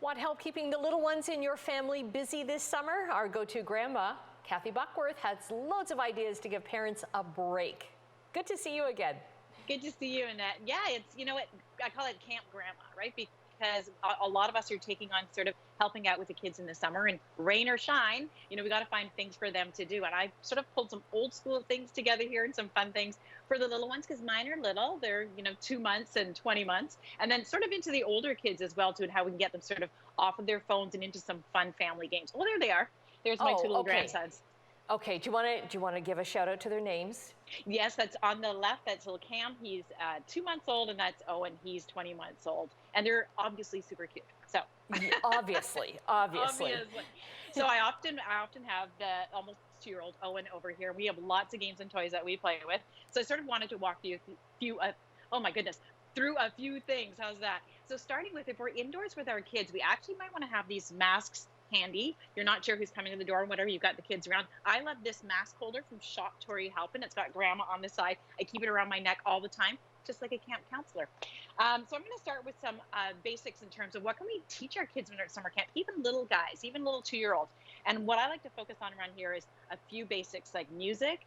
Want help keeping the little ones in your family busy this summer? Our go-to grandma, Kathy Buckworth, has loads of ideas to give parents a break. Good to see you again. Good to see you, Annette. Yeah, it's, you know what, I call it Camp Grandma, right? Because a lot of us are taking on sort of helping out with the kids in the summer, and rain or shine, you know, we got to find things for them to do. And I sort of pulled some old school things together here and some fun things for the little ones, because mine are little. They're, 2 months and 20 months. And then sort of into the older kids as well, too, and how we can get them sort of off of their phones and into some fun family games. Well, there they are. There's my two little grandsons. Okay, do you want to give a shout out to their names? Yes, that's on the left. That's little Cam. He's 2 months old, and that's Owen. He's 20 months old, and they're obviously super cute. So obviously. So I often have the almost 2-year-old Owen over here. We have lots of games and toys that we play with. So I sort of wanted to walk you through through a few things. How's that? So starting with, if we're indoors with our kids, we actually might want to have these masks handy. You're not sure who's coming to the door and whatever, you've got the kids around. I love this mask holder from Shop Tori Halpin. It's got grandma on the side. I keep it around my neck all the time, just like a camp counselor. So I'm going to start with some basics in terms of what can we teach our kids when they're at summer camp, even little guys, even little 2-year-olds. And what I like to focus on around here is a few basics like music,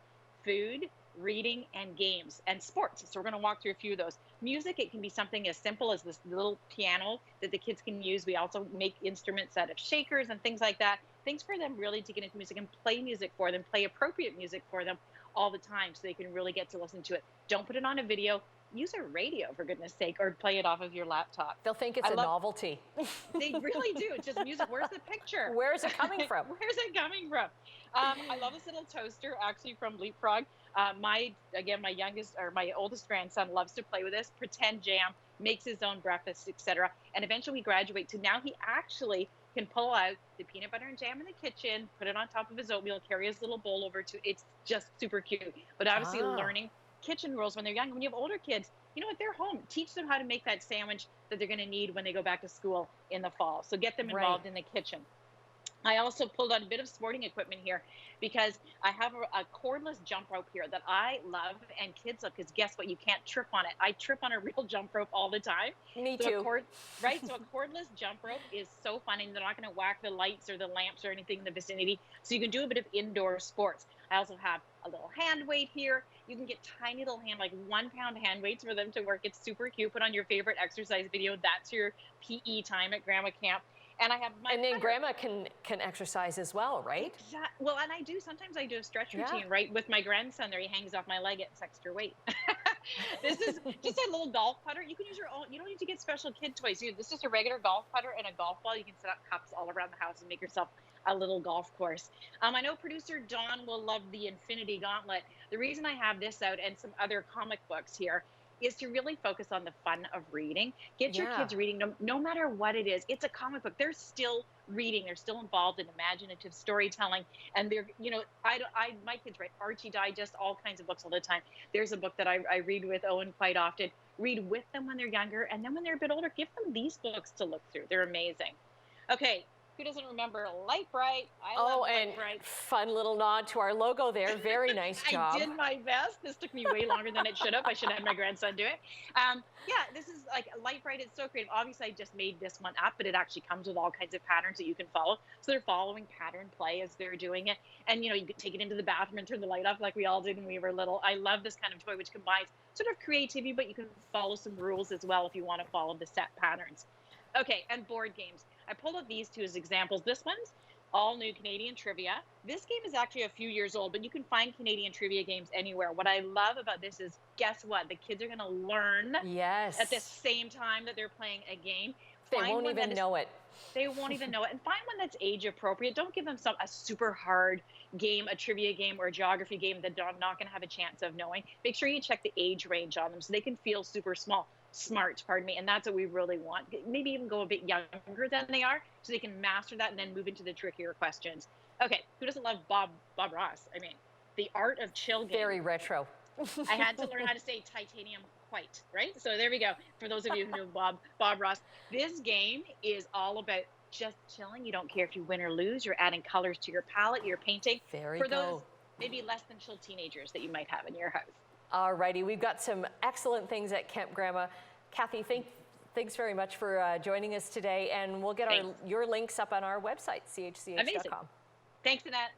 food, reading, and games, and sports. So we're going to walk through a few of those. Music, it can be something as simple as this little piano that the kids can use. We also make instruments out of shakers and things like that. Things for them really to get into music and play music for them, play appropriate music for them all the time so they can really get to listen to it. Don't put it on a video. Use a radio, for goodness sake, or play it off of your laptop. They'll think it's a novelty. They really do. It's just music. Where's the picture? Where's it coming from? Where's it coming from? I love this little toaster, actually, from Leapfrog. My oldest grandson loves to play with this, pretend jam, makes his own breakfast, etc. And eventually we graduate to now he actually can pull out the peanut butter and jam in the kitchen, put it on top of his oatmeal, carry his little bowl over to, it's just super cute. But obviously learning kitchen rules when they're young. When you have older kids, you know what, they're home. Teach them how to make that sandwich that they're going to need when they go back to school in the fall. So get them involved in the kitchen. I also pulled out a bit of sporting equipment here because I have a cordless jump rope here that I love and kids love, because guess what? You can't trip on it. I trip on a real jump rope all the time. Me too. So a cordless jump rope is so fun, and they're not going to whack the lights or the lamps or anything in the vicinity. So you can do a bit of indoor sports. I also have a little hand weight here. You can get tiny little like 1 pound hand weights for them to work. It's super cute. Put on your favorite exercise video. That's your PE time at Grandma Camp. And I have my And then grandma can exercise as well, right? Exactly. Well, and I do. Sometimes I do a stretch routine, right? With my grandson there. He hangs off my leg. It's extra weight. This is just a little golf putter. You can use your own. You don't need to get special kid toys. This is a regular golf putter and a golf ball. You can set up cups all around the house and make yourself a little golf course. I know producer Dawn will love the Infinity Gauntlet. The reason I have this out and some other comic books here is to really focus on the fun of reading. Get your kids reading, no matter what it is. It's a comic book. They're still reading. They're still involved in imaginative storytelling. And they're, my kids write Archie Digest, all kinds of books all the time. There's a book that I read with Owen quite often. Read with them when they're younger. And then when they're a bit older, give them these books to look through. They're amazing. Okay. Who doesn't remember Light Bright? I love Light Bright. Fun little nod to our logo there. Very nice job. I did my best. This took me way longer than it should have. I should have had my grandson do it. This is like Light Bright. It's so creative. Obviously, I just made this one up, but it actually comes with all kinds of patterns that you can follow. So they're following pattern play as they're doing it. And, you can take it into the bathroom and turn the light off like we all did when we were little. I love this kind of toy, which combines sort of creativity, but you can follow some rules as well if you want to follow the set patterns. Okay, and board games. I pulled out these two as examples. This one's all new Canadian trivia. This game is actually a few years old, but you can find Canadian trivia games anywhere. What I love about this is, guess what? The kids are going to learn at the same time that they're playing a game. They won't even know it. They won't even know it. And find one that's age appropriate. Don't give them a super hard game, a trivia game or a geography game that they're not going to have a chance of knowing. Make sure you check the age range on them so they can feel super smart, and that's what we really want. Maybe even go a bit younger than they are so they can master that and then move into the trickier questions. Okay, who doesn't love Bob Ross? I mean, the art of chill game. Very retro. I had to learn how to say titanium white, right? So there we go. For those of you who know Bob Ross, this game is all about just chilling. You don't care if you win or lose. You're adding colors to your palette, you're painting. For those maybe less than chill teenagers that you might have in your house. All righty, we've got some excellent things at Camp Grandma. Kathy, Thanks very much for joining us today, and we'll get your links up on our website, chch.com. Amazing. Thanks, Annette.